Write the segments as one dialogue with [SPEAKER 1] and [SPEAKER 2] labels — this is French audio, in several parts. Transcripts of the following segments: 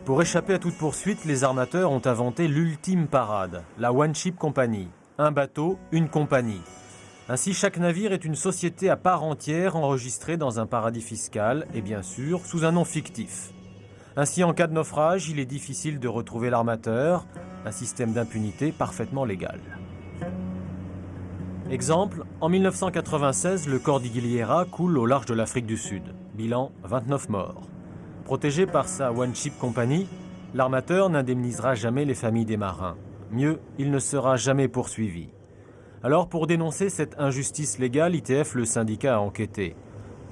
[SPEAKER 1] Pour échapper à toute poursuite, les armateurs ont inventé l'ultime parade, la One Ship Company. Un bateau, une compagnie. Ainsi, chaque navire est une société à part entière enregistrée dans un paradis fiscal et bien sûr sous un nom fictif. Ainsi, en cas de naufrage, il est difficile de retrouver l'armateur, un système d'impunité parfaitement légal. Exemple, en 1996, le Cordillera coule au large de l'Afrique du Sud. Bilan, 29 morts. Protégé par sa One Ship Company, l'armateur n'indemnisera jamais les familles des marins. Mieux, il ne sera jamais poursuivi. Alors, pour dénoncer cette injustice légale, ITF, le syndicat, a enquêté.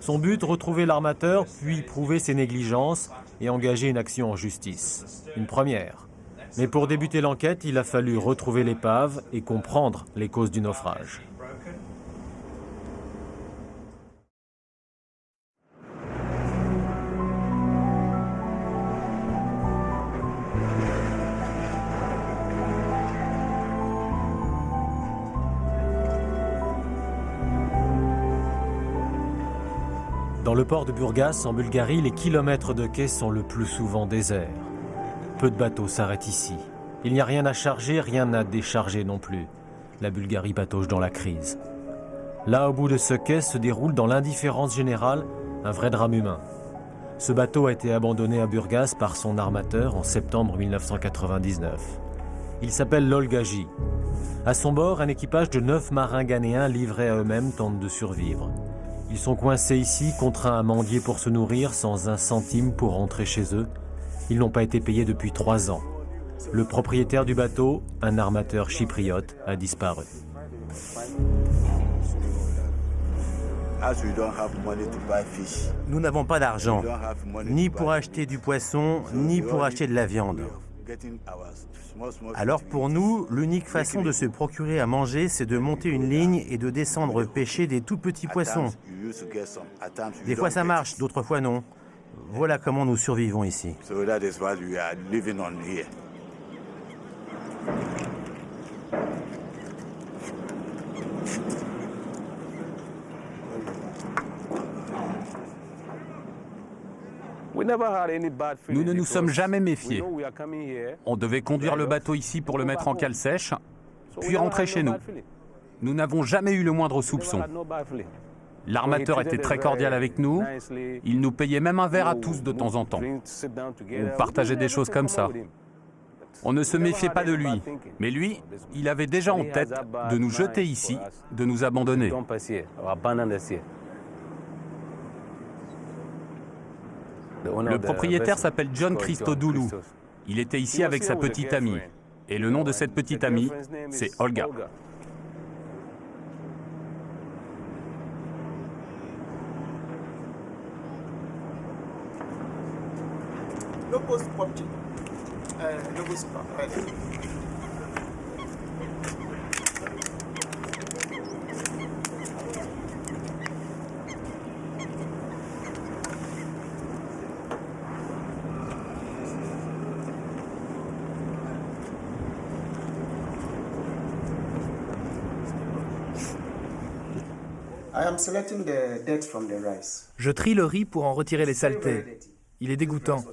[SPEAKER 1] Son but, retrouver l'armateur, puis prouver ses négligences et engager une action en justice. Une première. Mais pour débuter l'enquête, il a fallu retrouver l'épave et comprendre les causes du naufrage. Dans le port de Burgas, en Bulgarie, les kilomètres de quai sont le plus souvent déserts. Peu de bateaux s'arrêtent ici. Il n'y a rien à charger, rien à décharger non plus. La Bulgarie patauge dans la crise. Là, au bout de ce quai, se déroule dans l'indifférence générale un vrai drame humain. Ce bateau a été abandonné à Burgas par son armateur en septembre 1999. Il s'appelle l'Olgaji. À son bord, un équipage de 9 marins ghanéens livrés à eux-mêmes tente de survivre. Ils sont coincés ici, contraints à mendier pour se nourrir, sans un centime pour rentrer chez eux. Ils n'ont pas été payés depuis 3 ans. Le propriétaire du bateau, un armateur chypriote, a disparu.
[SPEAKER 2] Nous n'avons pas d'argent, ni pour acheter du poisson, ni pour acheter de la viande. Alors pour nous, l'unique façon de se procurer à manger, c'est de monter une ligne et de descendre pêcher des tout petits poissons. Des fois ça marche, d'autres fois non. Voilà comment nous survivons ici.
[SPEAKER 3] Nous ne nous sommes jamais méfiés. On devait conduire le bateau ici pour le mettre en cale sèche, puis rentrer chez nous. Nous n'avons jamais eu le moindre soupçon. L'armateur était très cordial avec nous. Il nous payait même un verre à tous de temps en temps. On partageait des choses comme ça. On ne se méfiait pas de lui. Mais lui, il avait déjà en tête de nous jeter ici, de nous abandonner. Le propriétaire s'appelle John Christodoulou. Il était ici avec sa petite amie. Et le nom de cette petite amie, c'est Olga.
[SPEAKER 4] Je trie le riz pour en retirer les saletés. Il est dégoûtant.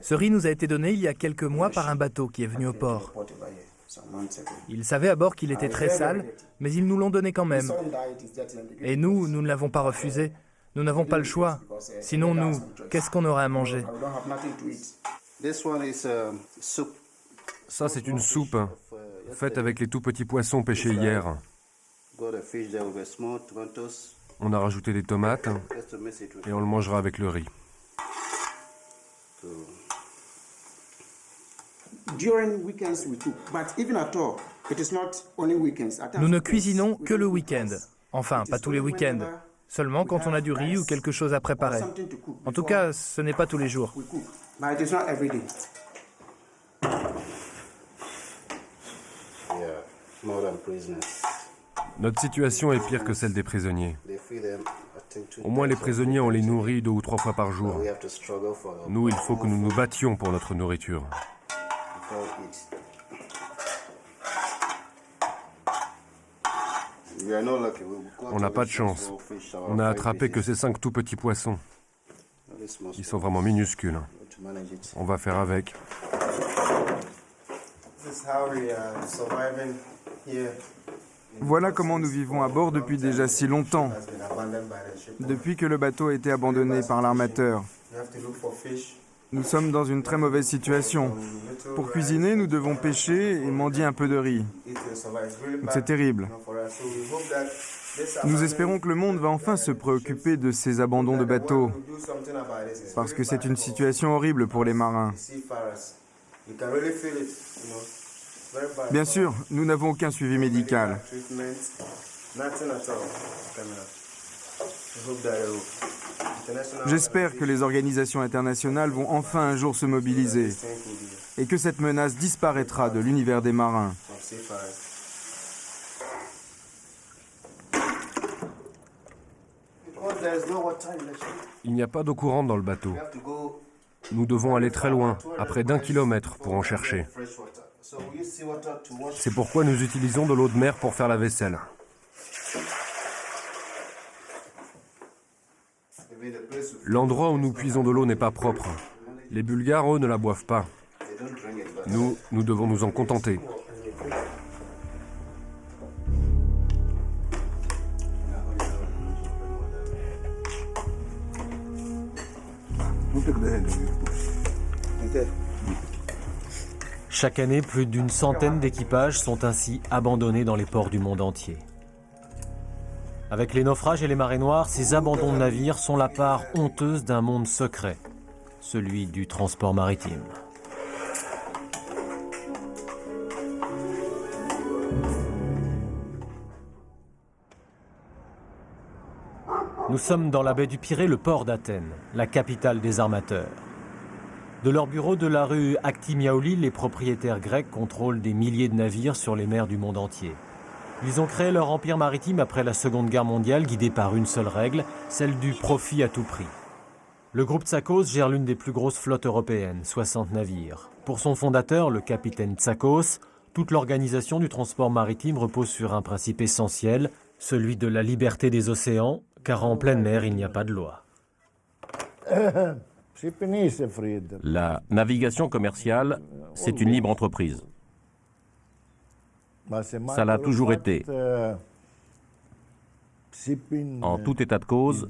[SPEAKER 4] Ce riz nous a été donné il y a quelques mois par un bateau qui est venu au port. Ils savaient à bord qu'il était très sale, mais ils nous l'ont donné quand même. Et nous ne l'avons pas refusé. Nous n'avons pas le choix. Sinon, nous, qu'est-ce qu'on aurait à manger?
[SPEAKER 5] Ça, c'est une soupe, faite avec les tout petits poissons pêchés hier. On a rajouté des tomates et on le mangera avec le riz.
[SPEAKER 4] Nous ne cuisinons que le week-end. Enfin, pas tous les week-ends. Seulement quand on a du riz ou quelque chose à préparer. En tout cas, ce n'est pas tous les jours.
[SPEAKER 5] Notre situation est pire que celle des prisonniers. Au moins les prisonniers, on les nourrit 2 ou 3 fois par jour. Nous, il faut que nous nous battions pour notre nourriture. On n'a pas de chance. On n'a attrapé que ces 5 tout petits poissons. Ils sont vraiment minuscules. On va faire avec.
[SPEAKER 6] Voilà comment nous vivons à bord depuis déjà si longtemps, depuis que le bateau a été abandonné par l'armateur. Nous sommes dans une très mauvaise situation. Pour cuisiner, nous devons pêcher et mendier un peu de riz. C'est terrible. Nous espérons que le monde va enfin se préoccuper de ces abandons de bateaux, parce que c'est une situation horrible pour les marins. Bien sûr, nous n'avons aucun suivi médical. J'espère que les organisations internationales vont enfin un jour se mobiliser et que cette menace disparaîtra de l'univers des marins.
[SPEAKER 5] Il n'y a pas d'eau courante dans le bateau. Nous devons aller très loin, à près d'1 kilomètre, pour en chercher. C'est pourquoi nous utilisons de l'eau de mer pour faire la vaisselle. L'endroit où nous puisons de l'eau n'est pas propre. Les Bulgares, eux, ne la boivent pas. Nous devons nous en contenter.
[SPEAKER 1] Chaque année, plus d'une centaine d'équipages sont ainsi abandonnés dans les ports du monde entier. Avec les naufrages et les marées noires, ces abandons de navires sont la part honteuse d'un monde secret, celui du transport maritime. Nous sommes dans la baie du Pirée, le port d'Athènes, la capitale des armateurs. De leur bureau de la rue Aktimiaouli, les propriétaires grecs contrôlent des milliers de navires sur les mers du monde entier. Ils ont créé leur empire maritime après la Seconde Guerre mondiale, guidé par une seule règle, celle du profit à tout prix. Le groupe Tsakos gère l'une des plus grosses flottes européennes, 60 navires. Pour son fondateur, le capitaine Tsakos, toute l'organisation du transport maritime repose sur un principe essentiel, celui de la liberté des océans, car en pleine mer, il n'y a pas de loi.
[SPEAKER 7] La navigation commerciale, c'est une libre entreprise. Ça l'a toujours été. En tout état de cause,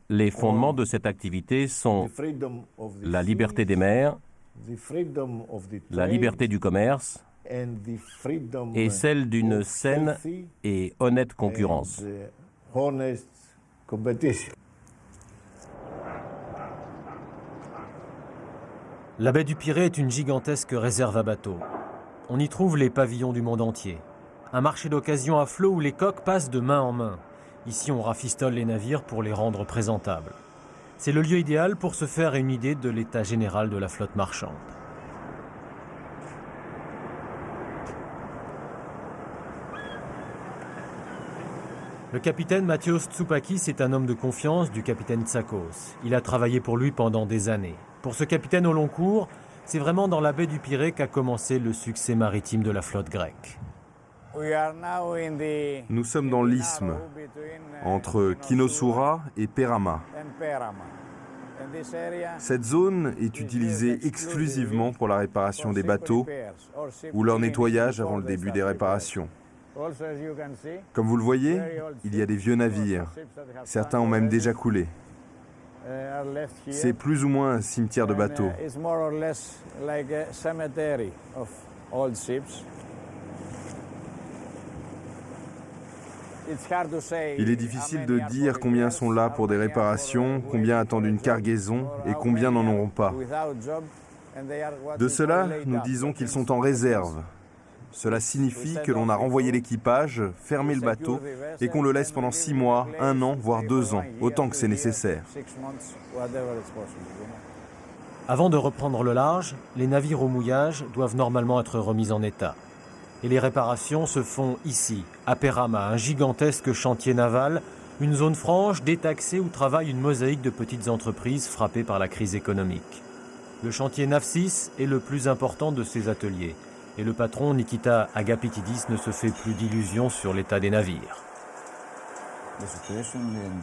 [SPEAKER 7] les fondements de cette activité sont la liberté des mers, la liberté du commerce et celle d'une saine et honnête concurrence.
[SPEAKER 1] La baie du Pirée est une gigantesque réserve à bateaux. On y trouve les pavillons du monde entier. Un marché d'occasion à flot où les coques passent de main en main. Ici, on rafistole les navires pour les rendre présentables. C'est le lieu idéal pour se faire une idée de l'état général de la flotte marchande. Le capitaine Mathios Tsoupakis est un homme de confiance du capitaine Tsakos. Il a travaillé pour lui pendant des années. Pour ce capitaine au long cours, c'est vraiment dans la baie du Pirée qu'a commencé le succès maritime de la flotte grecque.
[SPEAKER 8] Nous sommes dans l'isthme, entre Kinosoura et Perama. Cette zone est utilisée exclusivement pour la réparation des bateaux ou leur nettoyage avant le début des réparations. Comme vous le voyez, il y a des vieux navires. Certains ont même déjà coulé. C'est plus ou moins un cimetière de bateaux. Il est difficile de dire combien sont là pour des réparations, combien attendent une cargaison et combien n'en auront pas. De cela, nous disons qu'ils sont en réserve. Cela signifie que l'on a renvoyé l'équipage, fermé le bateau et qu'on le laisse pendant 6 mois, 1 an, voire 2 ans, autant que c'est nécessaire.
[SPEAKER 1] Avant de reprendre le large, les navires au mouillage doivent normalement être remis en état. Et les réparations se font ici, à Perama, un gigantesque chantier naval, une zone franche détaxée où travaille une mosaïque de petites entreprises frappées par la crise économique. Le chantier Nafsis est le plus important de ces ateliers. Et le patron Nikita Agapitidis ne se fait plus d'illusions sur l'état des navires.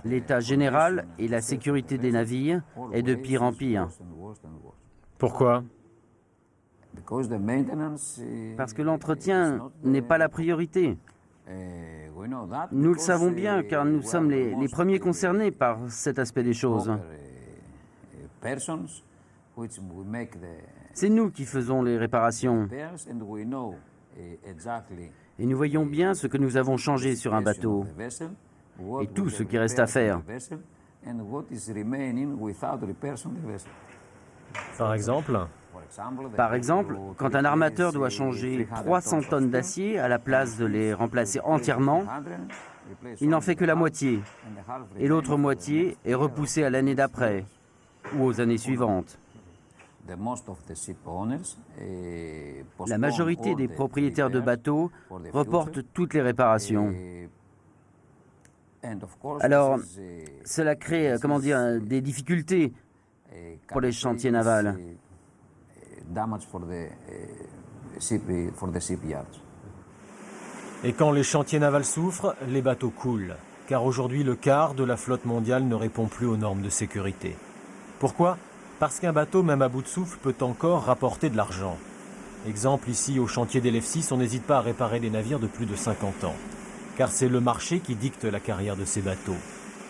[SPEAKER 9] L'état général et la sécurité des navires est de pire en pire.
[SPEAKER 1] Pourquoi?
[SPEAKER 9] Parce que l'entretien n'est pas la priorité. Nous le savons bien car nous sommes les premiers concernés par cet aspect des choses. C'est nous qui faisons les réparations. Et nous voyons bien ce que nous avons changé sur un bateau et tout ce qui reste à faire.
[SPEAKER 1] Par exemple,
[SPEAKER 9] Quand un armateur doit changer 300 tonnes d'acier à la place de les remplacer entièrement, il n'en fait que la moitié. Et l'autre moitié est repoussée à l'année d'après ou aux années suivantes. La majorité des propriétaires de bateaux reportent toutes les réparations. Alors, cela crée, des difficultés pour les chantiers navals.
[SPEAKER 1] Et quand les chantiers navals souffrent, les bateaux coulent. Car aujourd'hui, le quart de la flotte mondiale ne répond plus aux normes de sécurité. Pourquoi? Parce qu'un bateau, même à bout de souffle, peut encore rapporter de l'argent. Exemple ici, au chantier d'Elef6, on n'hésite pas à réparer des navires de plus de 50 ans. Car c'est le marché qui dicte la carrière de ces bateaux.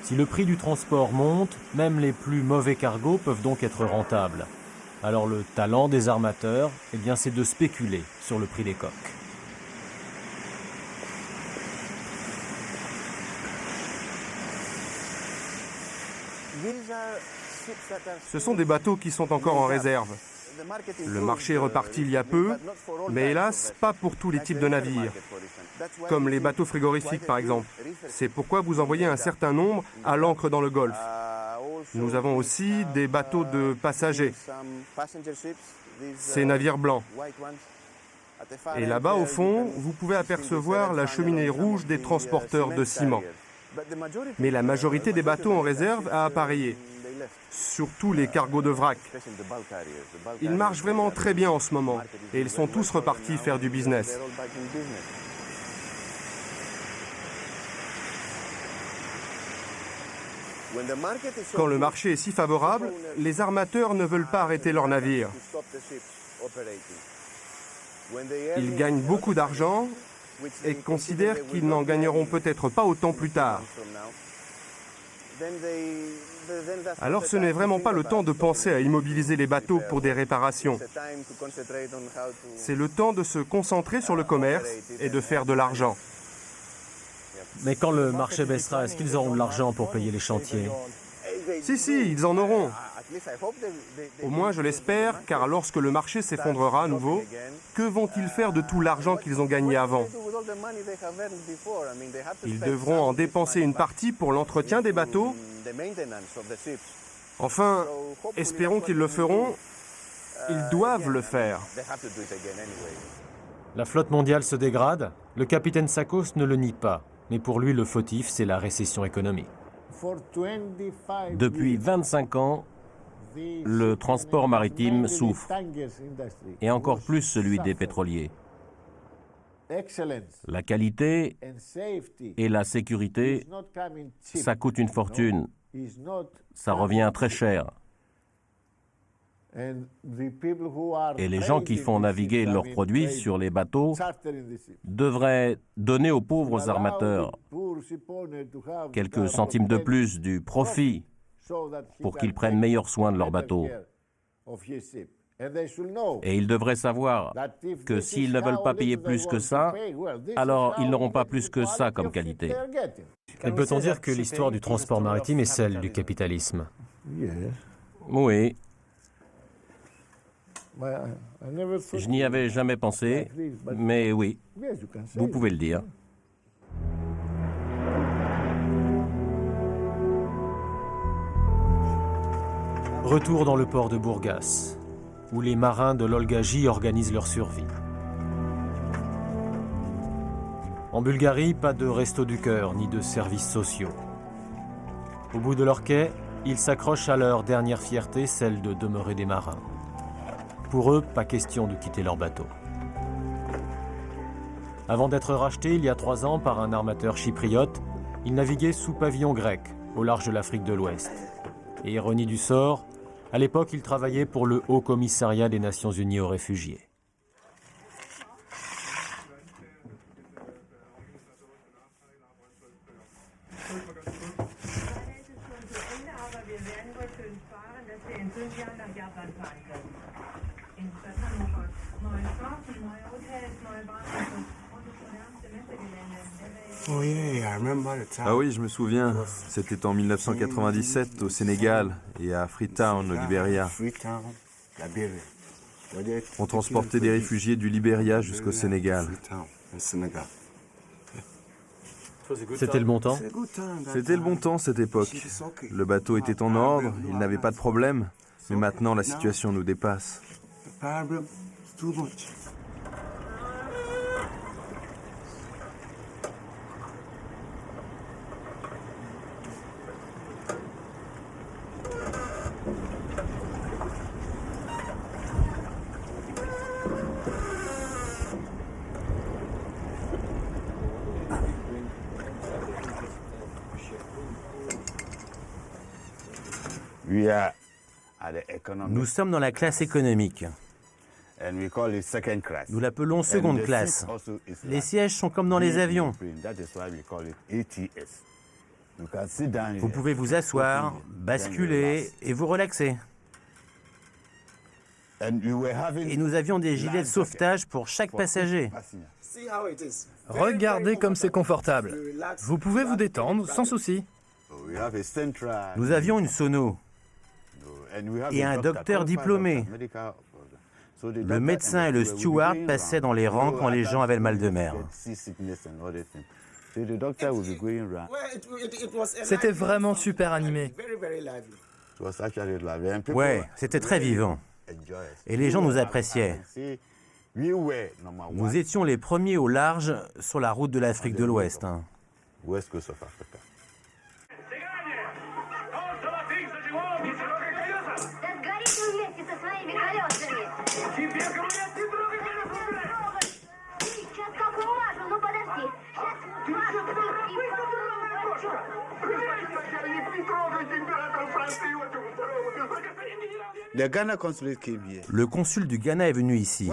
[SPEAKER 1] Si le prix du transport monte, même les plus mauvais cargos peuvent donc être rentables. Alors le talent des armateurs, c'est de spéculer sur le prix des coques.
[SPEAKER 5] Ce sont des bateaux qui sont encore en réserve. Le marché est reparti il y a peu, mais hélas, pas pour tous les types de navires, comme les bateaux frigorifiques par exemple. C'est pourquoi vous envoyez un certain nombre à l'ancre dans le Golfe. Nous avons aussi des bateaux de passagers, ces navires blancs. Et là-bas, au fond, vous pouvez apercevoir la cheminée rouge des transporteurs de ciment. Mais la majorité des bateaux en réserve a appareillé, surtout les cargos de vrac. Ils marchent vraiment très bien en ce moment, et ils sont tous repartis faire du business. Quand le marché est si favorable, les armateurs ne veulent pas arrêter leurs navires. Ils gagnent beaucoup d'argent et considèrent qu'ils n'en gagneront peut-être pas autant plus tard. Alors ce n'est vraiment pas le temps de penser à immobiliser les bateaux pour des réparations. C'est le temps de se concentrer sur le commerce et de faire de l'argent.
[SPEAKER 1] Mais quand le marché baissera, est-ce qu'ils auront de l'argent pour payer les chantiers?
[SPEAKER 5] Si, ils en auront. Au moins je l'espère, car lorsque le marché s'effondrera à nouveau, que vont-ils faire de tout l'argent qu'ils ont gagné avant? Ils devront en dépenser une partie pour l'entretien des bateaux. Enfin, espérons qu'ils le feront. Ils doivent le faire.
[SPEAKER 1] La flotte mondiale se dégrade. Le capitaine Tsakos ne le nie pas. Mais pour lui, le fautif, c'est la récession économique.
[SPEAKER 7] Depuis 25 ans, le transport maritime souffre, et encore plus celui des pétroliers. La qualité et la sécurité, ça coûte une fortune, ça revient très cher. Et les gens qui font naviguer leurs produits sur les bateaux devraient donner aux pauvres armateurs quelques centimes de plus du profit pour qu'ils prennent meilleur soin de leurs bateaux. Et ils devraient savoir que s'ils ne veulent pas payer plus que ça, alors ils n'auront pas plus que ça comme qualité.
[SPEAKER 1] Et peut-on dire que l'histoire du transport maritime est celle du capitalisme?
[SPEAKER 7] Oui. Je n'y avais jamais pensé, mais oui, vous pouvez le dire.
[SPEAKER 1] Retour dans le port de Burgas, où les marins de l'Olgaji organisent leur survie. En Bulgarie, pas de resto du cœur ni de services sociaux. Au bout de leur quai, ils s'accrochent à leur dernière fierté, celle de demeurer des marins. Pour eux, pas question de quitter leur bateau. Avant d'être rachetés il y a 3 ans par un armateur chypriote, ils naviguaient sous pavillon grec, au large de l'Afrique de l'Ouest. Et ironie du sort, À l'époque, il travaillait pour le Haut Commissariat des Nations Unies aux réfugiés.
[SPEAKER 8] Ah oui, je me souviens. C'était en 1997 au Sénégal et à Freetown, au Libéria. On transportait des réfugiés du Libéria jusqu'au Sénégal.
[SPEAKER 1] C'était le bon temps?
[SPEAKER 8] C'était le bon temps, cette époque. Le bateau était en ordre, il n'avait pas de problème. Mais maintenant, la situation nous dépasse.
[SPEAKER 2] Nous sommes dans la classe économique. Nous l'appelons seconde classe. Les sièges sont comme dans les avions. Vous pouvez vous asseoir, basculer et vous relaxer. Et nous avions des gilets de sauvetage pour chaque passager.
[SPEAKER 4] Regardez comme c'est confortable. Vous pouvez vous détendre sans souci.
[SPEAKER 2] Nous avions une sono et un docteur diplômé. Le médecin et le steward passaient dans les rangs quand les gens avaient le mal de mer.
[SPEAKER 4] C'était vraiment super animé.
[SPEAKER 2] Ouais, c'était très vivant. Et les gens nous appréciaient. Nous étions les premiers au large sur la route de l'Afrique de l'Ouest. Le consul du Ghana est venu ici.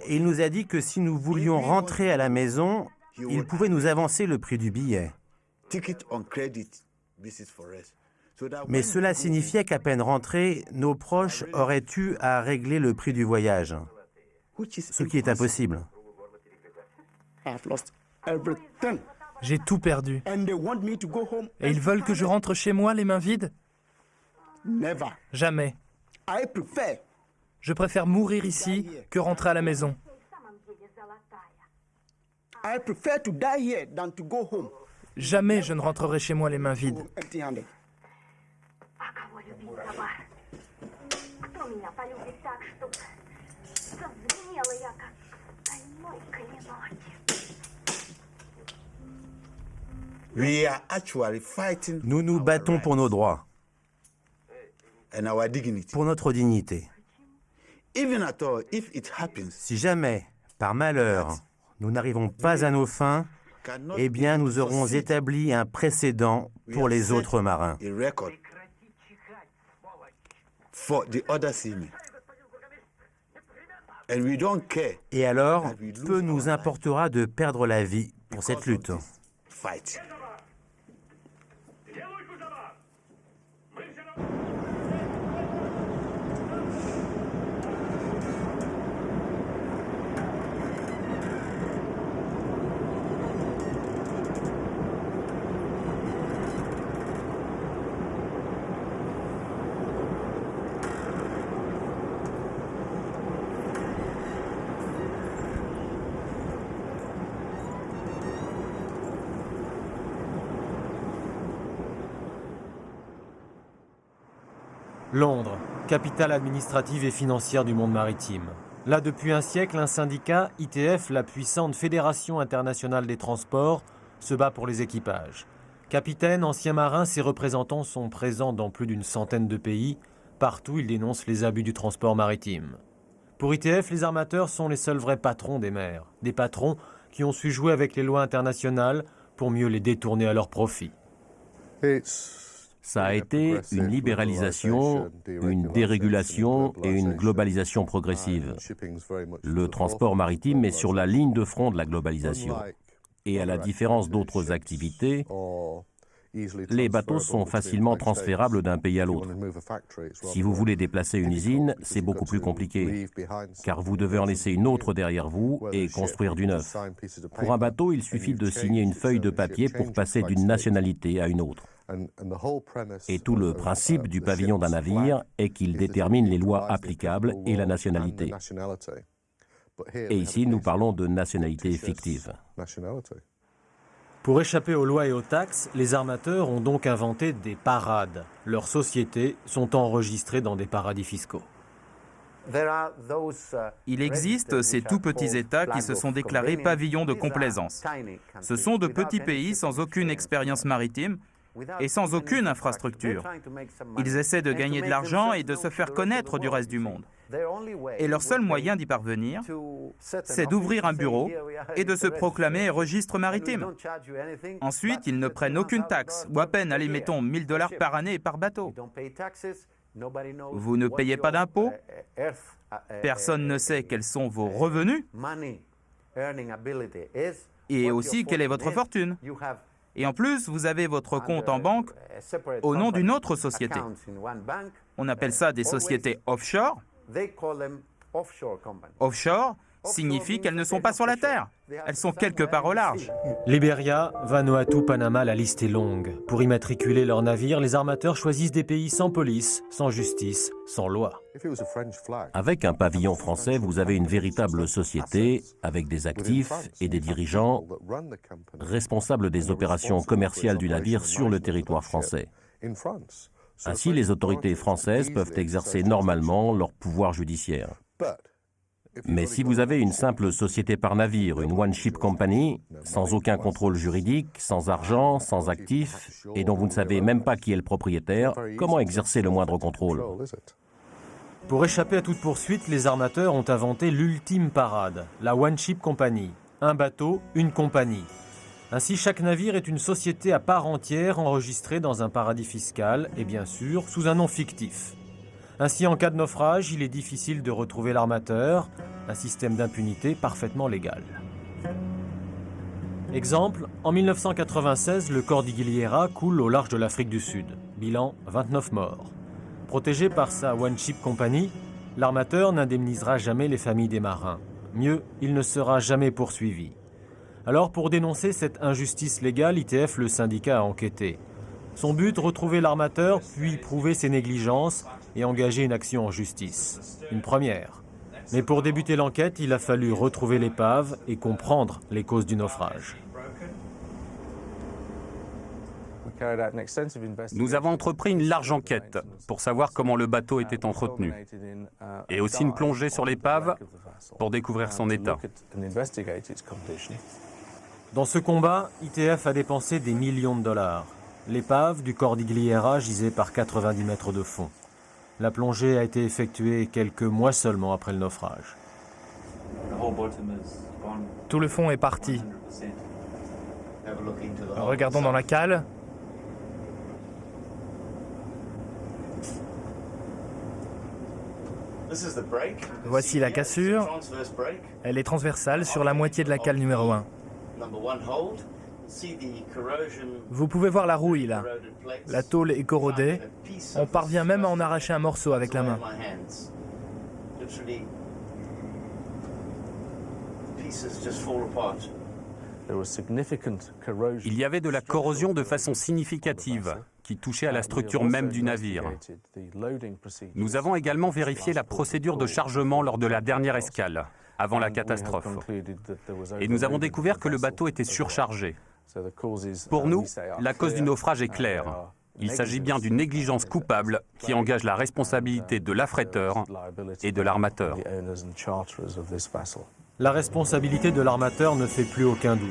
[SPEAKER 2] Et il nous a dit que si nous voulions rentrer à la maison, il pouvait nous avancer le prix du billet. Mais cela signifiait qu'à peine rentrés, nos proches auraient eu à régler le prix du voyage. Ce qui est impossible.
[SPEAKER 4] J'ai tout perdu. Et ils veulent que je rentre chez moi les mains vides? Jamais. Je préfère mourir ici que rentrer à la maison. Jamais je ne rentrerai chez moi les mains vides.
[SPEAKER 2] Nous nous battons pour nos droits, pour notre dignité. Si jamais, par malheur, nous n'arrivons pas à nos fins, eh bien nous aurons établi un précédent pour les autres marins. Et alors, peu nous importera de perdre la vie pour cette lutte.
[SPEAKER 1] Londres, capitale administrative et financière du monde maritime. Là, depuis un siècle, un syndicat, ITF, la puissante Fédération internationale des transports, se bat pour les équipages. Capitaines, anciens marins, ses représentants sont présents dans plus d'une centaine de pays. Partout, ils dénoncent les abus du transport maritime. Pour ITF, les armateurs sont les seuls vrais patrons des mers. Des patrons qui ont su jouer avec les lois internationales pour mieux les détourner à leur profit.
[SPEAKER 7] Ça a été une libéralisation, une dérégulation et une globalisation progressive. Le transport maritime est sur la ligne de front de la globalisation. Et à la différence d'autres activités, les bateaux sont facilement transférables d'un pays à l'autre. Si vous voulez déplacer une usine, c'est beaucoup plus compliqué, car vous devez en laisser une autre derrière vous et construire du neuf. Pour un bateau, il suffit de signer une feuille de papier pour passer d'une nationalité à une autre. Et tout le principe du pavillon d'un navire est qu'il détermine les lois applicables et la nationalité. Et ici, nous parlons de nationalité fictive.
[SPEAKER 1] Pour échapper aux lois et aux taxes, les armateurs ont donc inventé des parades. Leurs sociétés sont enregistrées dans des paradis fiscaux.
[SPEAKER 10] Il existe ces tout petits États qui se sont déclarés pavillons de complaisance. Ce sont de petits pays sans aucune expérience maritime et sans aucune infrastructure. Ils essaient de gagner de l'argent et de se faire connaître du reste du monde. Et leur seul moyen d'y parvenir, c'est d'ouvrir un bureau et de se proclamer registre maritime. Ensuite, ils ne prennent aucune taxe, ou à peine, allez, mettons, $1000 par année et par bateau. Vous ne payez pas d'impôts, personne ne sait quels sont vos revenus, et aussi quelle est votre fortune. Et en plus, vous avez votre compte en banque au nom d'une autre société. On appelle ça des sociétés offshore. Offshore signifie qu'elles ne sont pas sur la terre. Elles sont quelque part au large.
[SPEAKER 1] Libéria, Vanuatu, Panama, la liste est longue. Pour immatriculer leurs navires, les armateurs choisissent des pays sans police, sans justice, sans loi.
[SPEAKER 7] Avec un pavillon français, vous avez une véritable société avec des actifs et des dirigeants responsables des opérations commerciales du navire sur le territoire français. Ainsi, les autorités françaises peuvent exercer normalement leur pouvoir judiciaire. Mais si vous avez une simple société par navire, une one-ship company, sans aucun contrôle juridique, sans argent, sans actifs, et dont vous ne savez même pas qui est le propriétaire, comment exercer le moindre contrôle ?
[SPEAKER 1] Pour échapper à toute poursuite, les armateurs ont inventé l'ultime parade, la one-ship company. Un bateau, une compagnie. Ainsi, chaque navire est une société à part entière enregistrée dans un paradis fiscal et bien sûr sous un nom fictif. Ainsi, en cas de naufrage, il est difficile de retrouver l'armateur, un système d'impunité parfaitement légal. Exemple, en 1996, le Cordillera coule au large de l'Afrique du Sud. Bilan, 29 morts. Protégé par sa One Ship Company, l'armateur n'indemnisera jamais les familles des marins. Mieux, il ne sera jamais poursuivi. Alors, pour dénoncer cette injustice légale, ITF, le syndicat, a enquêté. Son but, retrouver l'armateur, puis prouver ses négligences et engager une action en justice. Une première. Mais pour débuter l'enquête, il a fallu retrouver l'épave et comprendre les causes du naufrage.
[SPEAKER 3] Nous avons entrepris une large enquête pour savoir comment le bateau était entretenu, et aussi une plongée sur l'épave pour découvrir son état.
[SPEAKER 1] Dans ce combat, ITF a dépensé des millions de dollars. L'épave du Cordillera gisait par 90 mètres de fond. La plongée a été effectuée quelques mois seulement après le naufrage.
[SPEAKER 4] Tout le fond est parti. Regardons dans la cale. Voici la cassure. Elle est transversale sur la moitié de la cale numéro 1. Vous pouvez voir la rouille là. La tôle est corrodée. On parvient même à en arracher un morceau avec la main.
[SPEAKER 3] Il y avait de la corrosion de façon significative qui touchait à la structure même du navire. Nous avons également vérifié la procédure de chargement lors de la dernière escale, avant la catastrophe. Et nous avons découvert que le bateau était surchargé. Pour nous, la cause du naufrage est claire. Il s'agit bien d'une négligence coupable qui engage la responsabilité de l'affréteur et de l'armateur.
[SPEAKER 1] La responsabilité de l'armateur ne fait plus aucun doute.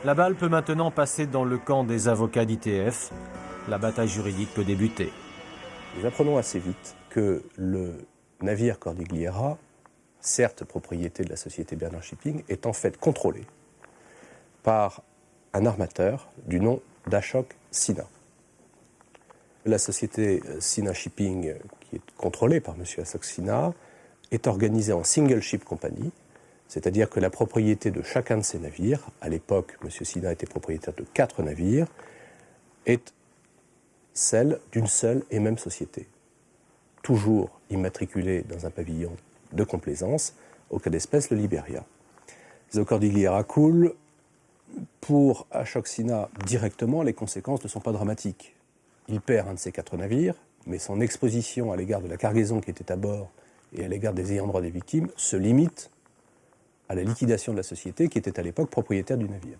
[SPEAKER 1] La balle peut maintenant passer dans le camp des avocats d'ITF. La bataille juridique peut débuter.
[SPEAKER 11] Nous apprenons assez vite que le navire Cordillera, certes propriété de la société Bernard Shipping, est en fait contrôlé par un armateur du nom d'Ashok Sinha. La société Sina Shipping, qui est contrôlée par M. Ashok Sinha, est organisée en single ship company, c'est-à-dire que la propriété de chacun de ces navires, à l'époque, M. Sinha était propriétaire de 4 navires, est celle d'une seule et même société, toujours immatriculée dans un pavillon de complaisance, au cas d'espèce le Liberia. Le Cordillera coule. Pour Ashok Sinha, directement, les conséquences ne sont pas dramatiques. Il perd un de ses 4 navires, mais son exposition à l'égard de la cargaison qui était à bord et à l'égard des ayants droit des victimes se limite à la liquidation de la société qui était à l'époque propriétaire du navire.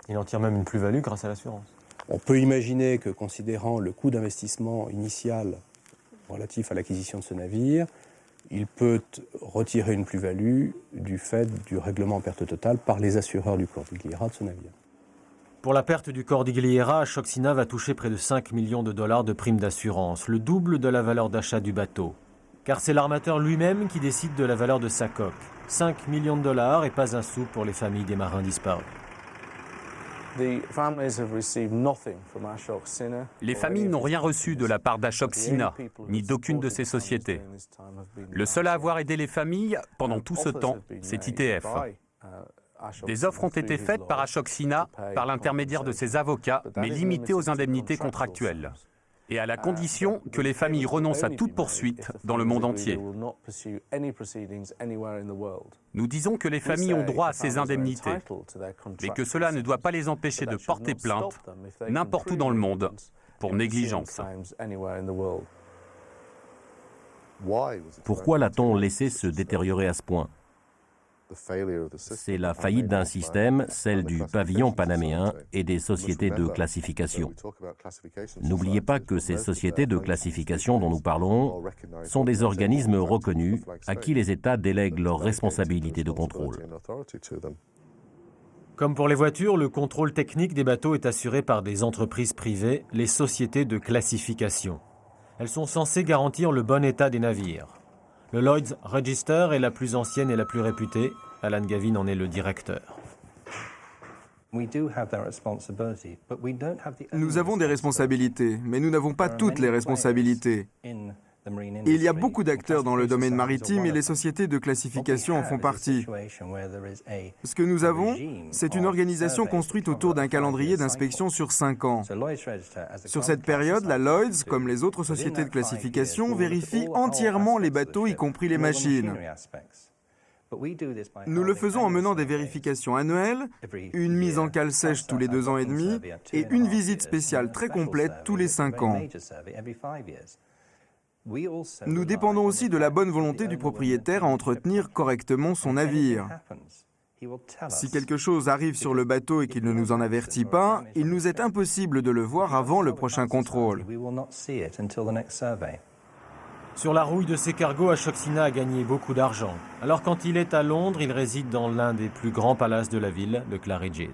[SPEAKER 1] Il en tire même une plus-value grâce à l'assurance.
[SPEAKER 11] On peut imaginer que, considérant le coût d'investissement initial relatif à l'acquisition de ce navire, il peut retirer une plus-value du fait du règlement en perte totale par les assureurs du Cordillera de ce navire.
[SPEAKER 1] Pour la perte du Cordillera, Ashok Sinha va toucher près de 5 millions de dollars de primes d'assurance, le double de la valeur d'achat du bateau. Car c'est l'armateur lui-même qui décide de la valeur de sa coque. 5 millions de dollars et pas un sou pour les familles des marins disparus.
[SPEAKER 3] Les familles n'ont rien reçu de la part d'Ashok Sinha, ni d'aucune de ses sociétés. Le seul à avoir aidé les familles pendant tout ce temps, c'est ITF. Des offres ont été faites par Ashok Sinha par l'intermédiaire de ses avocats, mais limitées aux indemnités contractuelles, et à la condition que les familles renoncent à toute poursuite dans le monde entier. Nous disons que les familles ont droit à ces indemnités, mais que cela ne doit pas les empêcher de porter plainte n'importe où dans le monde pour négligence.
[SPEAKER 7] Pourquoi l'a-t-on laissé se détériorer à ce point? C'est la faillite d'un système, celle du pavillon panaméen et des sociétés de classification. N'oubliez pas que ces sociétés de classification dont nous parlons sont des organismes reconnus à qui les États délèguent leurs responsabilités de contrôle.
[SPEAKER 1] Comme pour les voitures, le contrôle technique des bateaux est assuré par des entreprises privées, les sociétés de classification. Elles sont censées garantir le bon état des navires. Le Lloyd's Register est la plus ancienne et la plus réputée. Alan Gavin en est le directeur.
[SPEAKER 6] Nous avons des responsabilités, mais nous n'avons pas toutes les responsabilités. Il y a beaucoup d'acteurs dans le domaine maritime et les sociétés de classification en font partie. Ce que nous avons, c'est une organisation construite autour d'un calendrier d'inspection sur 5 ans. Sur cette période, la Lloyd's, comme les autres sociétés de classification, vérifie entièrement les bateaux, y compris les machines. Nous le faisons en menant des vérifications annuelles, une mise en cale sèche tous les 2 ans et demi et une visite spéciale très complète tous les 5 ans. Nous dépendons aussi de la bonne volonté du propriétaire à entretenir correctement son navire. Si quelque chose arrive sur le bateau et qu'il ne nous en avertit pas, il nous est impossible de le voir avant le prochain contrôle.
[SPEAKER 1] Sur la rouille de ses cargos, Ashok Sinha a gagné beaucoup d'argent. Alors quand il est à Londres, il réside dans l'un des plus grands palaces de la ville, le Claridge's.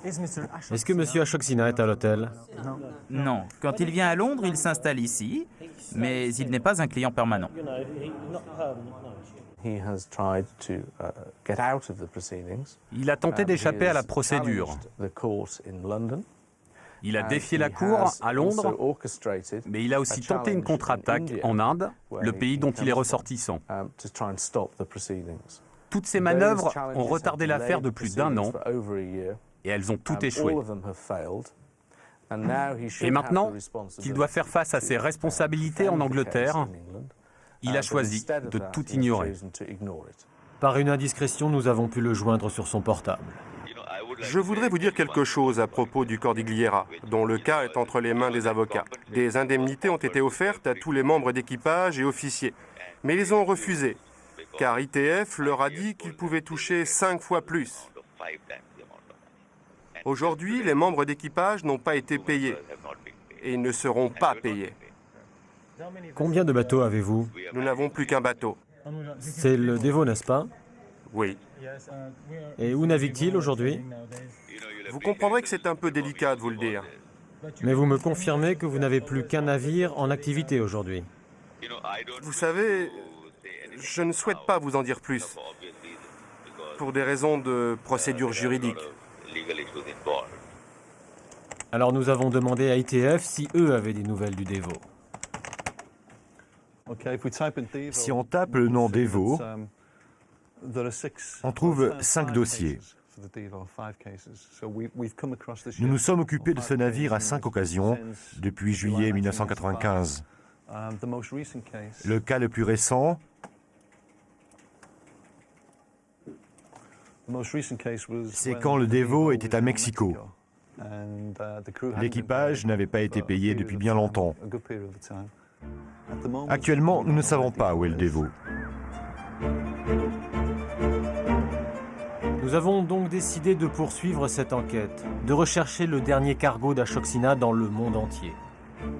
[SPEAKER 1] Est-ce que M. Ashok Sinha est à l'hôtel?
[SPEAKER 10] Non. Quand il vient à Londres, il s'installe ici, mais il n'est pas un client permanent.
[SPEAKER 3] Il a tenté d'échapper à la procédure. Il a défié la cour à Londres, mais il a aussi tenté une contre-attaque en Inde, le pays dont il est ressortissant. Toutes ces manœuvres ont retardé l'affaire de plus d'1 an, et elles ont toutes échoué. Et maintenant qu'il doit faire face à ses responsabilités en Angleterre, il a choisi de tout ignorer.
[SPEAKER 1] Par une indiscrétion, nous avons pu le joindre sur son portable.
[SPEAKER 5] Je voudrais vous dire quelque chose à propos du Cordillera, dont le cas est entre les mains des avocats. Des indemnités ont été offertes à tous les membres d'équipage et officiers, mais ils ont refusé, car ITF leur a dit qu'ils pouvaient toucher 5 fois plus. Aujourd'hui, les membres d'équipage n'ont pas été payés, et ils ne seront pas payés.
[SPEAKER 1] Combien de bateaux avez-vous?
[SPEAKER 5] Nous n'avons plus qu'un bateau.
[SPEAKER 1] C'est le Devo, n'est-ce pas?
[SPEAKER 5] Oui.
[SPEAKER 1] Et où navigue-t-il aujourd'hui?
[SPEAKER 5] Vous comprendrez que c'est un peu délicat de vous le dire.
[SPEAKER 1] Mais vous me confirmez que vous n'avez plus qu'un navire en activité aujourd'hui?
[SPEAKER 5] Vous savez, je ne souhaite pas vous en dire plus, pour des raisons de procédure juridique.
[SPEAKER 1] Alors nous avons demandé à ITF si eux avaient des nouvelles du Devo.
[SPEAKER 12] Si on tape le nom Devo, on trouve 5 dossiers. Nous nous sommes occupés de ce navire à 5 occasions depuis juillet 1995. Le cas le plus récent, c'est quand le Devo était à Mexico. L'équipage n'avait pas été payé depuis bien longtemps. Actuellement, nous ne savons pas où est le Devo.
[SPEAKER 1] Nous avons donc décidé de poursuivre cette enquête, de rechercher le dernier cargo d'Ashoxina dans le monde entier.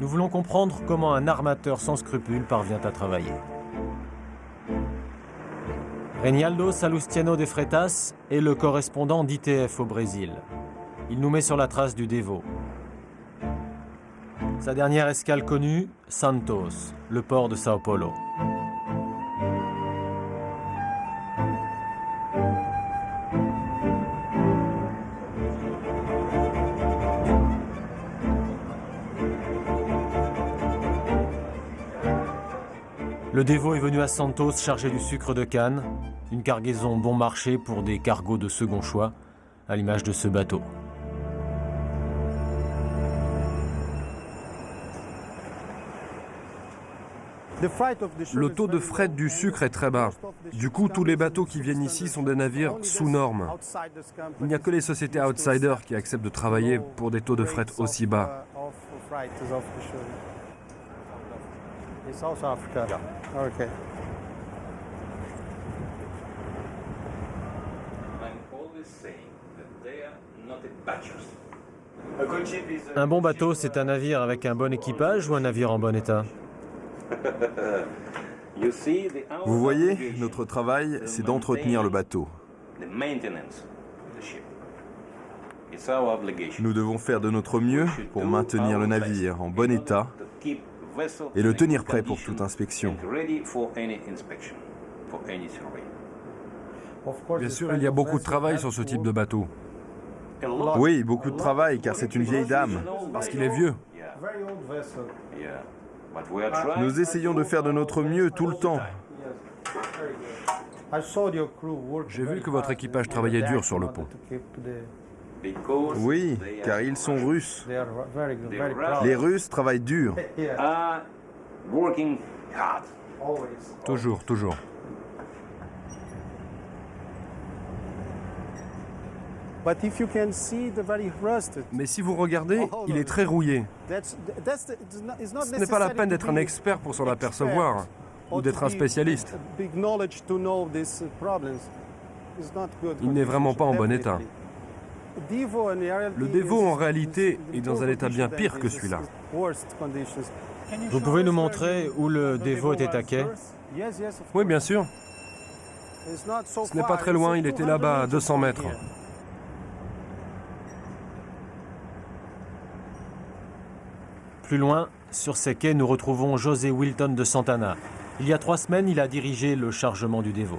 [SPEAKER 1] Nous voulons comprendre comment un armateur sans scrupules parvient à travailler. Reinaldo Salustiano de Freitas est le correspondant d'ITF au Brésil. Il nous met sur la trace du Devo. Sa dernière escale connue, Santos, le port de Sao Paulo. Le Devo est venu à Santos chargé du sucre de canne, une cargaison bon marché pour des cargos de second choix, à l'image de ce bateau.
[SPEAKER 5] Le taux de fret du sucre est très bas. Du coup, tous les bateaux qui viennent ici sont des navires sous normes. Il n'y a que les sociétés outsiders qui acceptent de travailler pour des taux de fret aussi bas.
[SPEAKER 1] Un bon bateau, c'est un navire avec un bon équipage ou un navire en bon état?
[SPEAKER 8] Vous voyez, notre travail, c'est d'entretenir le bateau. Nous devons faire de notre mieux pour maintenir le navire en bon état et le tenir prêt pour toute inspection.
[SPEAKER 5] Bien sûr, il y a beaucoup de travail sur ce type de bateau.
[SPEAKER 8] Oui, beaucoup de travail, car c'est une vieille dame.
[SPEAKER 5] Parce qu'il est vieux.
[SPEAKER 8] Nous essayons de faire de notre mieux tout le temps.
[SPEAKER 5] J'ai vu que votre équipage travaillait dur sur le pont.
[SPEAKER 8] Oui, car ils sont russes. Les Russes travaillent dur.
[SPEAKER 5] Toujours, toujours. Mais si vous regardez, il est très rouillé. Ce n'est pas la peine d'être un expert pour s'en apercevoir, ou d'être un spécialiste. Il n'est vraiment pas en bon état. Le Devo, en réalité, est dans un état bien pire que celui-là.
[SPEAKER 1] Vous pouvez nous montrer où le Devo était à quai?
[SPEAKER 5] Oui, bien sûr. Ce n'est pas très loin, il était là-bas, à 200 mètres.
[SPEAKER 1] Plus loin, sur ces quais, nous retrouvons José Wilton de Santana. Il y a 3 semaines, il a dirigé le chargement du Devo.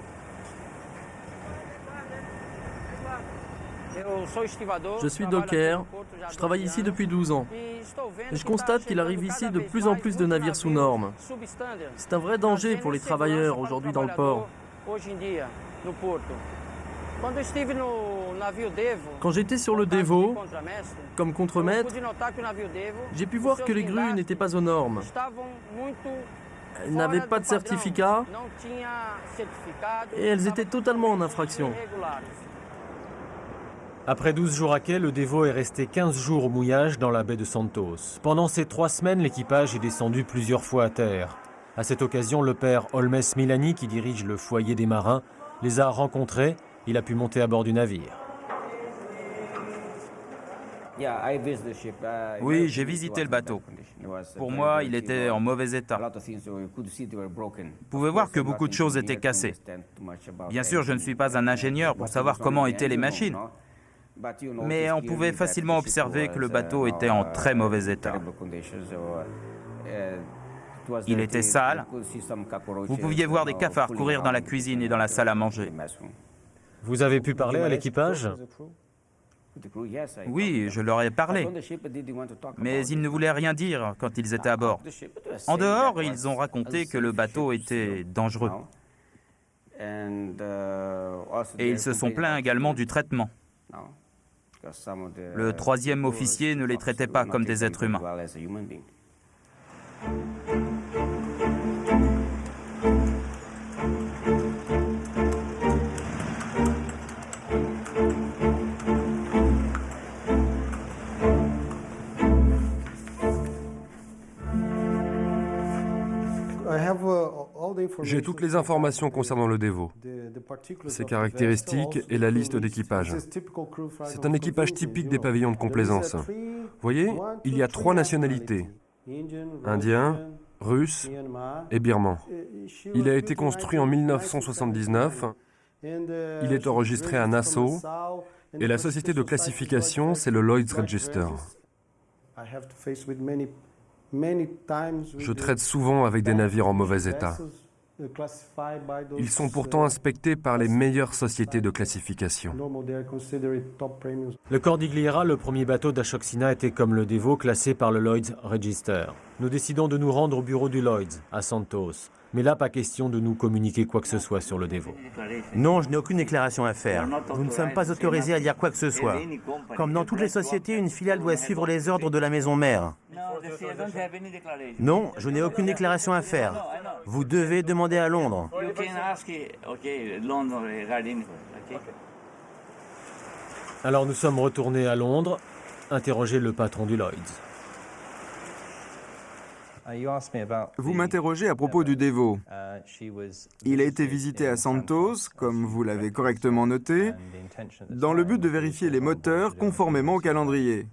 [SPEAKER 13] Je suis docker, je travaille ici depuis 12 ans. Et je constate qu'il arrive ici de plus en plus de navires sous normes. C'est un vrai danger pour les travailleurs aujourd'hui dans le port. Quand j'étais sur le Devo, comme contremaître, j'ai pu voir que les grues n'étaient pas aux normes. Elles n'avaient pas de certificat et elles étaient totalement en infraction.
[SPEAKER 1] Après 12 jours à quai, le Devo est resté 15 jours au mouillage dans la baie de Santos. Pendant ces 3 semaines, l'équipage est descendu plusieurs fois à terre. À cette occasion, le père Holmes Milani, qui dirige le foyer des marins, les a rencontrés. Il a pu monter à bord du navire.
[SPEAKER 10] Oui, j'ai visité le bateau. Pour moi, il était en mauvais état. Vous pouvez voir que beaucoup de choses étaient cassées. Bien sûr, je ne suis pas un ingénieur pour savoir comment étaient les machines. Mais on pouvait facilement observer que le bateau était en très mauvais état. Il était sale. Vous pouviez voir des cafards courir dans la cuisine et dans la salle à manger.
[SPEAKER 1] Vous avez pu parler à l'équipage?
[SPEAKER 10] Oui, je leur ai parlé. Mais ils ne voulaient rien dire quand ils étaient à bord. En dehors, ils ont raconté que le bateau était dangereux. Et ils se sont plaints également du traitement. Le troisième officier ne les traitait pas comme des êtres humains.
[SPEAKER 5] J'ai toutes les informations concernant le Devo, ses caractéristiques et la liste d'équipage. C'est un équipage typique des pavillons de complaisance. Voyez, il y a 3 nationalités, indien, russe et birman. Il a été construit en 1979, il est enregistré à Nassau et la société de classification, c'est le Lloyd's Register. Je traite souvent avec des navires en mauvais état. Ils sont pourtant inspectés par les meilleures sociétés de classification.
[SPEAKER 1] Le Cordillera, le premier bateau d'Ashoxina, était comme le Devo, classé par le Lloyd's Register. Nous décidons de nous rendre au bureau du Lloyd's, à Santos. Mais là, pas question de nous communiquer quoi que ce soit sur le Devo.
[SPEAKER 2] Non, je n'ai aucune déclaration à faire. Nous ne sommes pas autorisés à dire quoi que ce soit. Comme dans toutes les sociétés, une filiale doit suivre les ordres de la maison mère. Non, je n'ai aucune déclaration à faire. Vous devez demander à Londres.
[SPEAKER 1] Alors nous sommes retournés à Londres, interroger le patron du Lloyd's.
[SPEAKER 6] Vous m'interrogez à propos du Devo. Il a été visité à Santos, comme vous l'avez correctement noté, dans le but de vérifier les moteurs conformément au calendrier.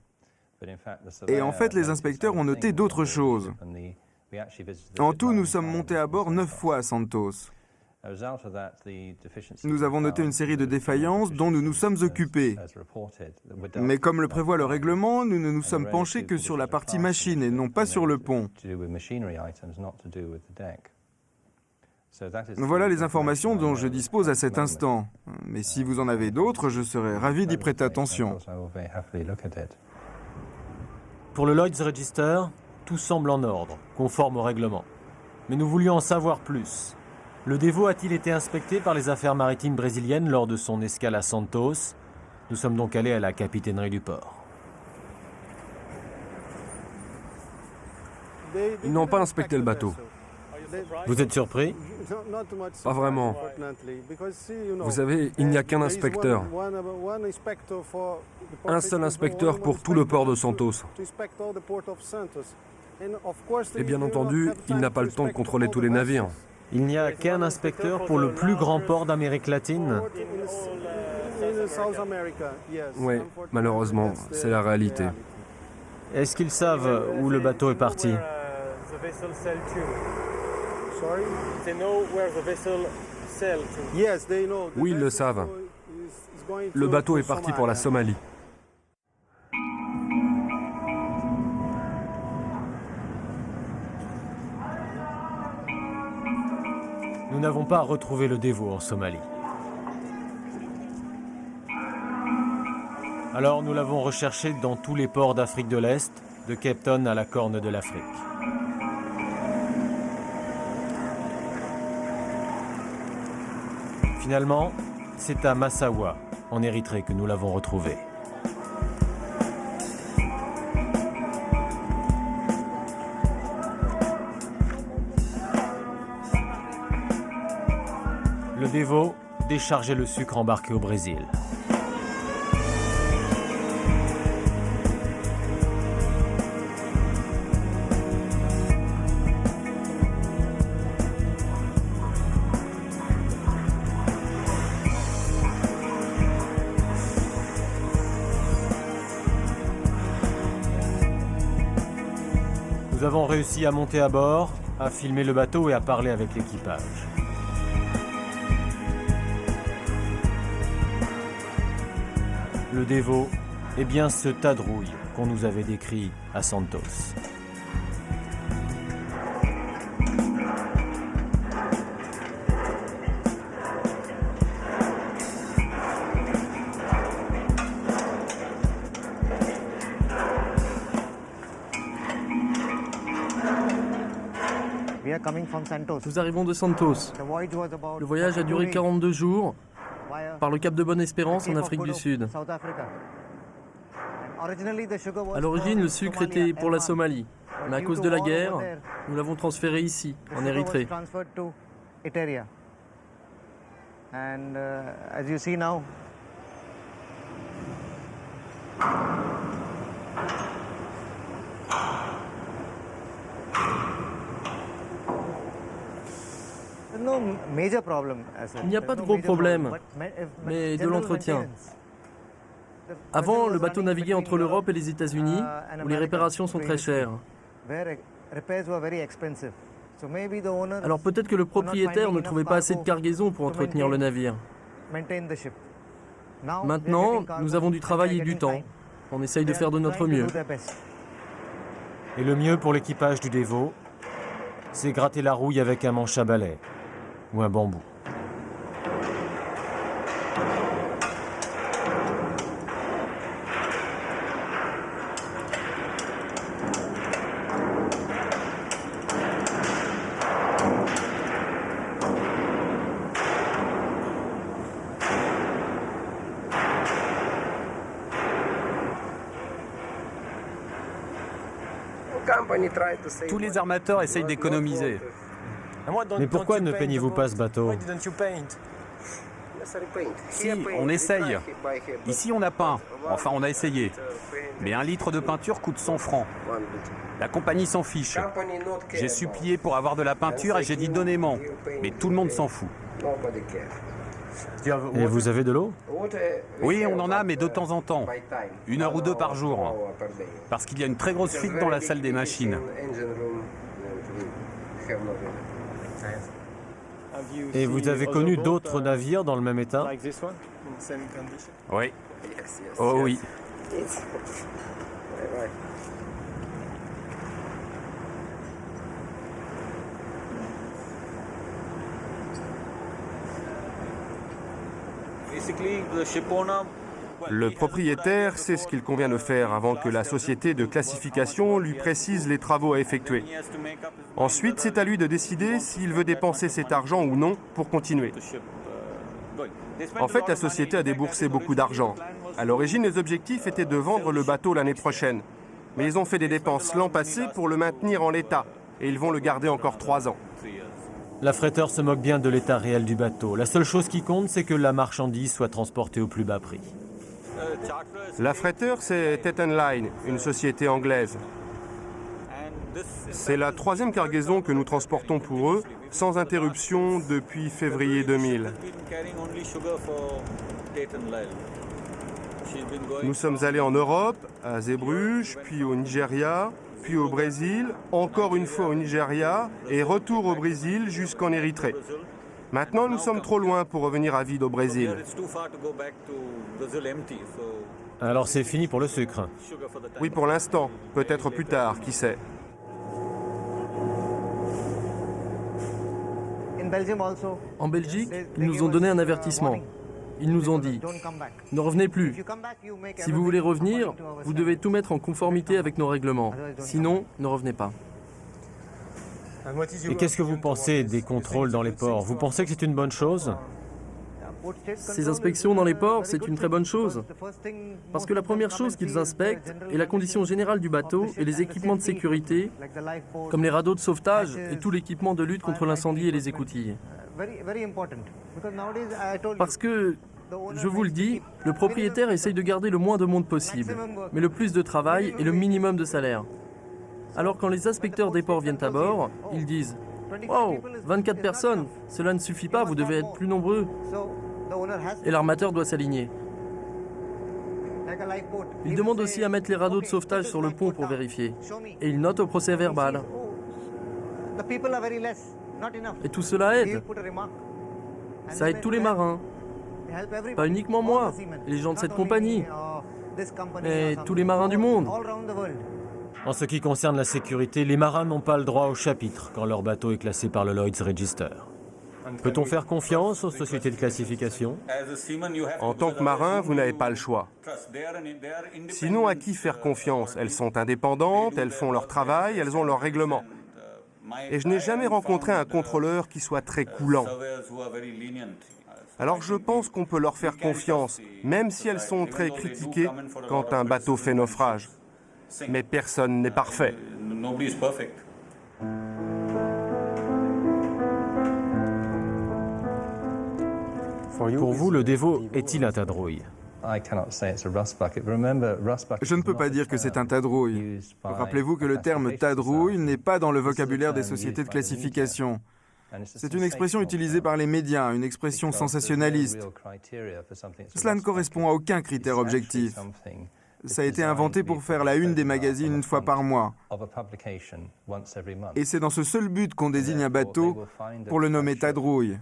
[SPEAKER 6] Et en fait, les inspecteurs ont noté d'autres choses. En tout, nous sommes montés à bord 9 fois à Santos. Nous avons noté une série de défaillances dont nous nous sommes occupés. Mais comme le prévoit le règlement, nous ne nous sommes penchés que sur la partie machine et non pas sur le pont. Voilà les informations dont je dispose à cet instant. Mais si vous en avez d'autres, je serais ravi d'y prêter attention.
[SPEAKER 1] Pour le Lloyd's Register, tout semble en ordre, conforme au règlement. Mais nous voulions en savoir plus. Le Devo a-t-il été inspecté par les affaires maritimes brésiliennes lors de son escale à Santos? Nous sommes donc allés à la capitainerie du port.
[SPEAKER 5] Ils n'ont pas inspecté le bateau.
[SPEAKER 1] Vous êtes surpris?
[SPEAKER 5] Pas vraiment. Vous savez, il n'y a qu'un inspecteur. Un seul inspecteur pour tout le port de Santos. Et bien entendu, il n'a pas le temps de contrôler tous les navires.
[SPEAKER 1] Il n'y a qu'un inspecteur pour le plus grand port d'Amérique latine?
[SPEAKER 5] Oui, malheureusement, c'est la réalité.
[SPEAKER 1] Est-ce qu'ils savent où le bateau est parti?
[SPEAKER 5] Oui, ils le savent. Le bateau est parti pour la Somalie.
[SPEAKER 1] Nous n'avons pas retrouvé le Devo en Somalie. Alors nous l'avons recherché dans tous les ports d'Afrique de l'Est, de Cape Town à la Corne de l'Afrique. Finalement, c'est à Massawa, en Érythrée, que nous l'avons retrouvé. Le Devo déchargeait le sucre embarqué au Brésil. Nous avons réussi à monter à bord, à filmer le bateau et à parler avec l'équipage. Le Devo est bien ce tas de rouille qu'on nous avait décrit à Santos.
[SPEAKER 13] Nous arrivons de Santos. Le voyage a duré 42 jours par le Cap de Bonne-Espérance en Afrique du Sud. À l'origine, le sucre était pour la Somalie, mais à cause de la guerre, nous l'avons transféré ici, en Érythrée. Il n'y a pas de gros problème, mais de l'entretien. Avant, le bateau naviguait entre l'Europe et les États-Unis, où les réparations sont très chères. Alors peut-être que le propriétaire ne trouvait pas assez de cargaison pour entretenir le navire. Maintenant, nous avons du travail et du temps. On essaye de faire de notre mieux.
[SPEAKER 1] Et le mieux pour l'équipage du Devo, c'est gratter la rouille avec un manche à balai ou un bambou.
[SPEAKER 3] Tous les armateurs essayent d'économiser.
[SPEAKER 1] Mais pourquoi ne peignez-vous pas ce bateau?
[SPEAKER 3] Si, on essaye. Ici, on a peint. Enfin, on a essayé. Mais 1 litre de peinture coûte 100 francs. La compagnie s'en fiche. J'ai supplié pour avoir de la peinture et j'ai dit donnez-moi. Mais tout le monde s'en fout.
[SPEAKER 1] Et vous avez de l'eau?
[SPEAKER 3] Oui, on en a, mais de temps en temps. 1 heure ou 2 par jour. Parce qu'il y a une très grosse fuite dans la salle des machines.
[SPEAKER 1] Et vous avez connu d'autres navires dans le même état?
[SPEAKER 3] Oui. Oh oui.
[SPEAKER 5] Le propriétaire sait ce qu'il convient de faire avant que la société de classification lui précise les travaux à effectuer. Ensuite, c'est à lui de décider s'il veut dépenser cet argent ou non pour continuer. En fait, la société a déboursé beaucoup d'argent. À l'origine, les objectifs étaient de vendre le bateau l'année prochaine. Mais ils ont fait des dépenses l'an passé pour le maintenir en l'état. Et ils vont le garder encore 3 ans.
[SPEAKER 1] L'affréteur se moque bien de l'état réel du bateau. La seule chose qui compte, c'est que la marchandise soit transportée au plus bas prix.
[SPEAKER 5] L'affréteur, c'est Tetton Line, une société anglaise. C'est la 3e cargaison que nous transportons pour eux, sans interruption, depuis février 2000. Nous sommes allés en Europe, à Zeebrugge, puis au Nigeria, puis au Brésil, encore une fois au Nigeria, et retour au Brésil jusqu'en Érythrée. Maintenant, nous sommes trop loin pour revenir à vide au Brésil.
[SPEAKER 1] Alors c'est fini pour le sucre?
[SPEAKER 5] Oui, pour l'instant. Peut-être plus tard, qui sait.
[SPEAKER 13] En Belgique, ils nous ont donné un avertissement. Ils nous ont dit « Ne revenez plus. Si vous voulez revenir, vous devez tout mettre en conformité avec nos règlements. Sinon, ne revenez pas. »
[SPEAKER 1] Et qu'est-ce que vous pensez des contrôles dans les ports? Vous pensez que c'est une bonne chose?
[SPEAKER 13] Ces inspections dans les ports, c'est une très bonne chose. Parce que la première chose qu'ils inspectent est la condition générale du bateau et les équipements de sécurité, comme les radeaux de sauvetage et tout l'équipement de lutte contre l'incendie et les écoutilles. Parce que, je vous le dis, le propriétaire essaye de garder le moins de monde possible, mais le plus de travail et le minimum de salaire. Alors quand les inspecteurs des ports viennent à bord, ils disent « Wow, 24 personnes, cela ne suffit pas, vous devez être plus nombreux. » Et l'armateur doit s'aligner. Il demande aussi à mettre les radeaux de sauvetage sur le pont pour vérifier. Et il note au procès verbal. Et tout cela aide. Ça aide tous les marins. Pas uniquement moi, et les gens de cette compagnie, mais tous les marins du monde.
[SPEAKER 1] En ce qui concerne la sécurité, les marins n'ont pas le droit au chapitre quand leur bateau est classé par le Lloyd's Register. Peut-on faire confiance aux sociétés de classification?
[SPEAKER 5] En tant que marin, vous n'avez pas le choix. Sinon, à qui faire confiance? Elles sont indépendantes, elles font leur travail, elles ont leurs règlements. Et je n'ai jamais rencontré un contrôleur qui soit très coulant. Alors je pense qu'on peut leur faire confiance, même si elles sont très critiquées quand un bateau fait naufrage. Mais personne n'est parfait.
[SPEAKER 1] Pour vous, le Devo est-il un tas de rouille?
[SPEAKER 6] Je ne peux pas dire que c'est un tas de rouille. Rappelez-vous que le terme tas de rouille n'est pas dans le vocabulaire des sociétés de classification. C'est une expression utilisée par les médias, une expression sensationnaliste. Cela ne correspond à aucun critère objectif. Ça a été inventé pour faire la une des magazines une fois par mois. Et c'est dans ce seul but qu'on désigne un bateau pour le nommer tas de rouille.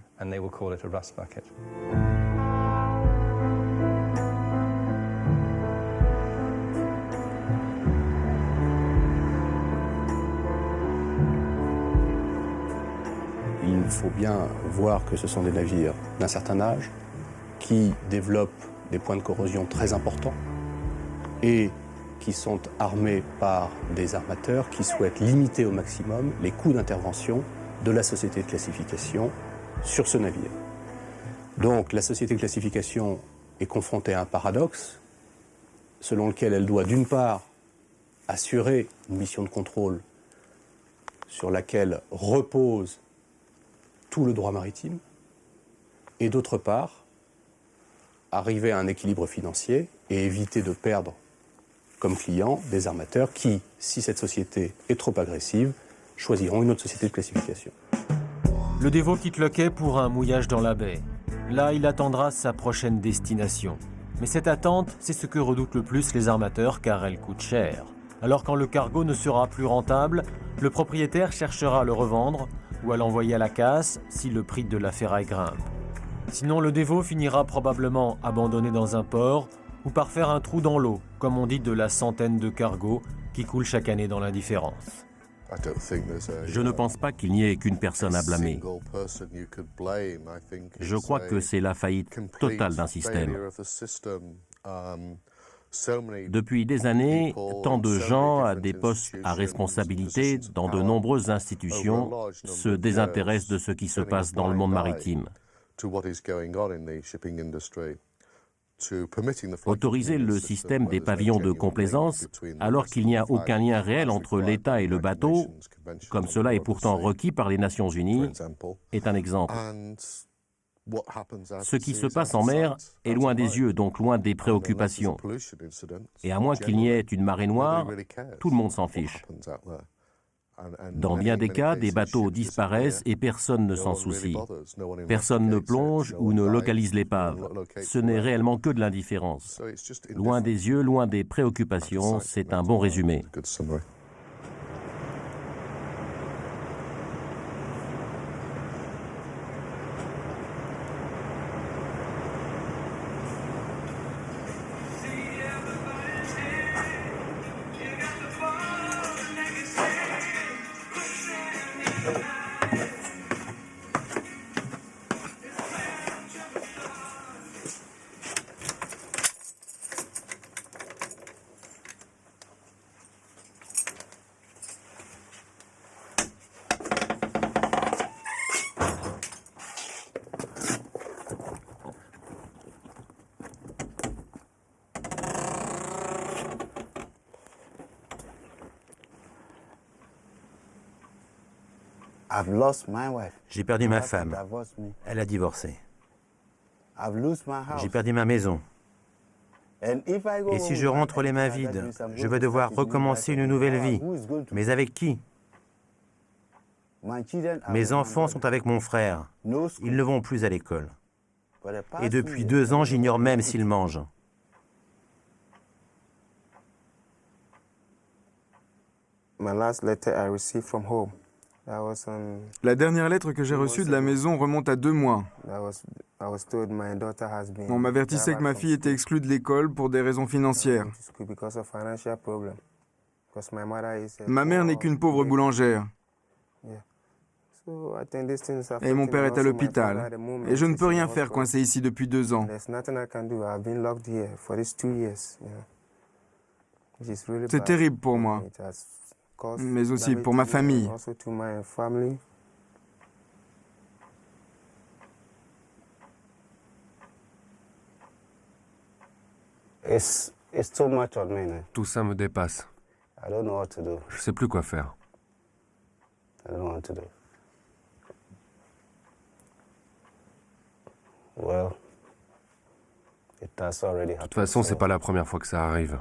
[SPEAKER 11] Il faut bien voir que ce sont des navires d'un certain âge qui développent des points de corrosion très importants et qui sont armés par des armateurs qui souhaitent limiter au maximum les coûts d'intervention de la société de classification sur ce navire. Donc la société de classification est confrontée à un paradoxe selon lequel elle doit d'une part assurer une mission de contrôle sur laquelle repose tout le droit maritime, et d'autre part, arriver à un équilibre financier et éviter de perdre comme clients des armateurs qui, si cette société est trop agressive, choisiront une autre société de classification.
[SPEAKER 1] Le Devo quitte le quai pour un mouillage dans la baie. Là, il attendra sa prochaine destination. Mais cette attente, c'est ce que redoutent le plus les armateurs car elle coûte cher. Alors quand le cargo ne sera plus rentable, le propriétaire cherchera à le revendre ou à l'envoyer à la casse si le prix de la ferraille grimpe. Sinon, le Devo finira probablement abandonné dans un port ou par faire un trou dans l'eau, comme on dit de la centaine de cargos qui coulent chaque année dans l'indifférence.
[SPEAKER 7] Je ne pense pas qu'il n'y ait qu'une personne à blâmer. Je crois que c'est la faillite totale d'un système. Depuis des années, tant de gens à des postes à responsabilité dans de nombreuses institutions se désintéressent de ce qui se passe dans le monde maritime. Autoriser le système des pavillons de complaisance, alors qu'il n'y a aucun lien réel entre l'État et le bateau, comme cela est pourtant requis par les Nations Unies, est un exemple. Ce qui se passe en mer est loin des yeux, donc loin des préoccupations. Et à moins qu'il n'y ait une marée noire, tout le monde s'en fiche. Dans bien des cas, des bateaux disparaissent et personne ne s'en soucie. Personne ne plonge ou ne localise l'épave. Ce n'est réellement que de l'indifférence. Loin des yeux, loin des préoccupations, c'est un bon résumé.
[SPEAKER 2] J'ai perdu ma femme. Elle a divorcé. J'ai perdu ma maison. Et si je rentre les mains vides, je vais devoir recommencer une nouvelle vie. Mais avec qui? Mes enfants sont avec mon frère. Ils ne vont plus à l'école. Et depuis 2 ans, j'ignore même s'ils mangent.
[SPEAKER 6] La dernière lettre que j'ai reçue de la maison remonte à 2 mois. On m'avertissait que ma fille était exclue de l'école pour des raisons financières. Ma mère n'est qu'une pauvre boulangère. Et mon père est à l'hôpital. Et je ne peux rien faire coincé ici depuis 2 ans. C'est terrible pour moi. mais aussi pour ma famille.
[SPEAKER 5] Tout ça me dépasse. Je ne sais plus quoi faire. De toute façon, c'est pas la première fois que ça arrive.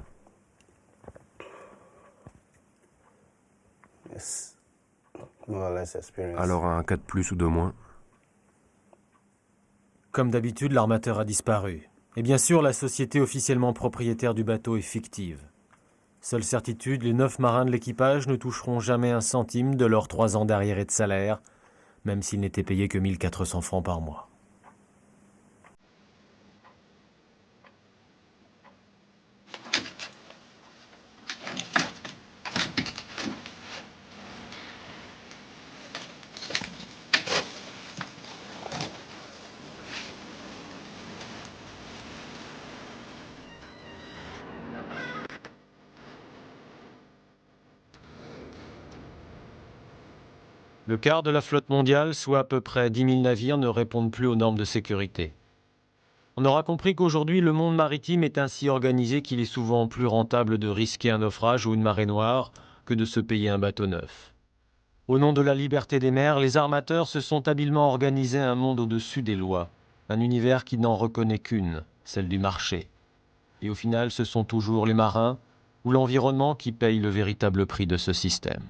[SPEAKER 5] Alors un cas de plus ou de moins.
[SPEAKER 1] Comme d'habitude, l'armateur a disparu. Et bien sûr, la société officiellement propriétaire du bateau est fictive. Seule certitude, les 9 marins de l'équipage ne toucheront jamais un centime de leurs 3 ans d'arriérés de salaire, même s'ils n'étaient payés que 1400 francs par mois. Le quart de la flotte mondiale, soit à peu près 10 000 navires, ne répondent plus aux normes de sécurité. On aura compris qu'aujourd'hui, le monde maritime est ainsi organisé qu'il est souvent plus rentable de risquer un naufrage ou une marée noire que de se payer un bateau neuf. Au nom de la liberté des mers, les armateurs se sont habilement organisés un monde au-dessus des lois, un univers qui n'en reconnaît qu'une, celle du marché. Et au final, ce sont toujours les marins ou l'environnement qui payent le véritable prix de ce système.